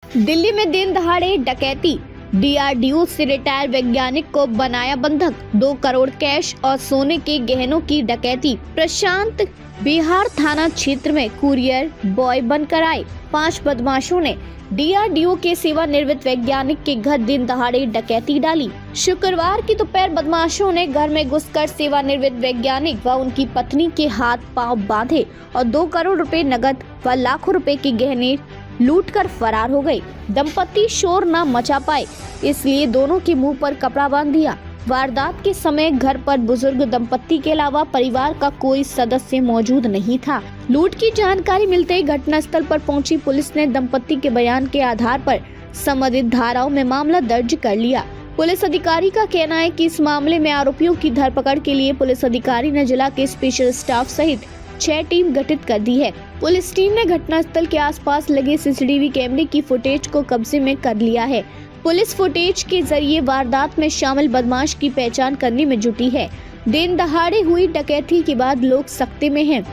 दिल्ली में दिन दहाड़े डकैती, डीआरडीओ से रिटायर्ड वैज्ञानिक को बनाया बंधक, 2 करोड़ कैश और सोने के गहनों की डकैती। प्रशांत बिहार थाना क्षेत्र में कुरियर बॉय बनकर आए 5 बदमाशों ने डीआरडीओ के सेवानिवृत्त वैज्ञानिक के घर दिन दहाड़े डकैती डाली। शुक्रवार की दोपहर बदमाशों ने घर में घुसकर सेवानिवृत्त वैज्ञानिक व उनकी पत्नी के हाथ पांव बांधे और 2 करोड़ रुपए नकद व लाखों रुपए के गहने लूटकर फरार हो गए। दंपति शोर न मचा पाए, इसलिए दोनों के मुंह पर कपड़ा बांध दिया। वारदात के समय घर पर बुजुर्ग दंपति के अलावा परिवार का कोई सदस्य मौजूद नहीं था। लूट की जानकारी मिलते ही घटनास्थल पर पहुंची पुलिस ने दंपति के बयान के आधार पर संबंधित धाराओं में मामला दर्ज कर लिया। पुलिस अधिकारी का कहना है कि इस मामले में आरोपियों की धरपकड़ के लिए पुलिस अधिकारी ने जिला के स्पेशल स्टाफ सहित 6 टीम गठित कर दी है। पुलिस टीम ने घटनास्थल के आसपास लगे सीसीटीवी कैमरे की फुटेज को कब्जे में कर लिया है। पुलिस फुटेज के जरिए वारदात में शामिल बदमाश की पहचान करने में जुटी है। दिन दहाड़े हुई डकैती के बाद लोग सख्ते में हैं।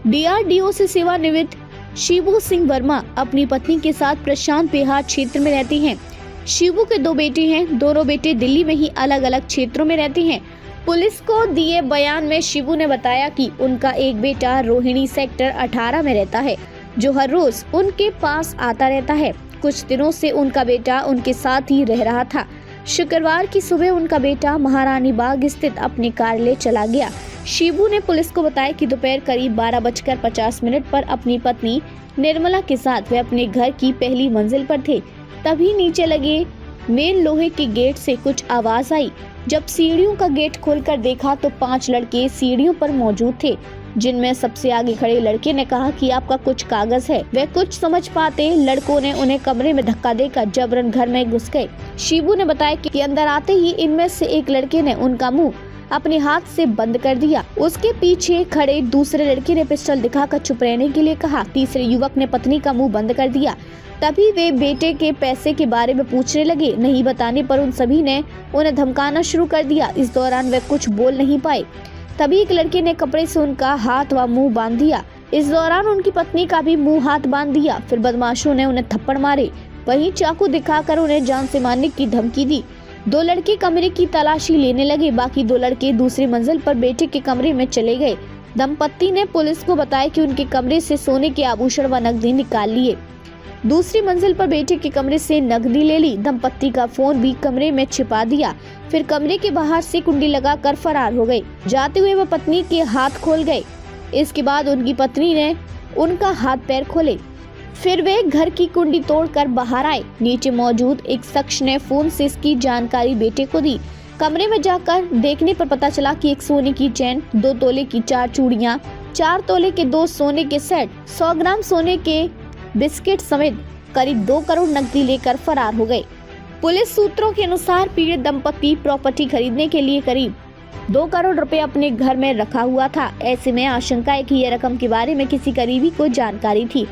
डीआरडीओ से सेवानिवृत्त शिबू सिंह वर्मा अपनी पत्नी के साथ प्रशांत बिहार क्षेत्र में रहती हैं। शिबू के 2 बेटे हैं, दोनों बेटे दिल्ली में ही अलग अलग क्षेत्रों में रहते हैं। पुलिस को दिए बयान में शिबू ने बताया कि उनका एक बेटा रोहिणी सेक्टर 18 में रहता है, जो हर रोज उनके पास आता रहता है। कुछ दिनों से उनका बेटा उनके साथ ही रह रहा था। शुक्रवार की सुबह उनका बेटा महारानी बाग स्थित अपने कार्यालय चला गया। शिबू ने पुलिस को बताया कि दोपहर करीब 12:50 पर अपनी पत्नी निर्मला के साथ वे अपने घर की पहली मंजिल पर थे। तभी नीचे लगे मेन लोहे के गेट से कुछ आवाज आई। जब सीढ़ियों का गेट खोलकर देखा तो 5 लड़के सीढ़ियों पर मौजूद थे, जिनमें सबसे आगे खड़े लड़के ने कहा कि आपका कुछ कागज है। वे कुछ समझ पाते लड़कों ने उन्हें कमरे में धक्का देकर जबरन घर में घुस गए। शिबू ने बताया कि अंदर आते ही इनमें से एक लड़के ने उनका मुंह अपने हाथ से बंद कर दिया। उसके पीछे खड़े दूसरे लड़के ने पिस्टल दिखाकर चुप रहने के लिए कहा। तीसरे युवक ने पत्नी का मुंह बंद कर दिया। तभी वे बेटे के पैसे के बारे में पूछने लगे। नहीं बताने पर उन सभी ने उन्हें धमकाना शुरू कर दिया। इस दौरान वे कुछ बोल नहीं पाए। तभी एक लड़के ने कपड़े से उनका हाथ व मुंह बांध दिया। इस दौरान उनकी पत्नी का भी मुंह हाथ बांध दिया। फिर बदमाशों ने उन्हें थप्पड़ मारे, वहीं चाकू दिखाकर उन्हें जान से मारने की धमकी दी। 2 लड़के कमरे की तलाशी लेने लगे। बाकी 2 लड़के दूसरी मंजिल पर बेटे के कमरे में चले गए। दंपति ने पुलिस को बताया कि उनके कमरे से सोने के आभूषण व नकदी निकाल लिए। दूसरी मंजिल पर बेटे के कमरे से नकदी ले ली। दंपति का फोन भी कमरे में छिपा दिया। फिर कमरे के बाहर से कुंडी लगाकर फरार हो गए। जाते हुए वह पत्नी के हाथ खोल गए। इसके बाद उनकी पत्नी ने उनका हाथ पैर खोले। फिर वे घर की कुंडी तोड़कर बाहर आए। नीचे मौजूद एक शख्स ने फोन से इसकी जानकारी बेटे को दी। कमरे में जाकर देखने पर पता चला कि एक सोने की चैन, 2 तोले की 4 चूड़ियां, 4 तोले के 2 सोने के सेट, 100 ग्राम सोने के बिस्किट समेत करीब 2 करोड़ नकदी लेकर फरार हो गए। पुलिस सूत्रों के अनुसार पीड़ित दंपति प्रॉपर्टी खरीदने के लिए करीब 2 करोड़ रुपए अपने घर में रखा हुआ था। ऐसे में आशंका है कि यह रकम के बारे में किसी करीबी को जानकारी थी।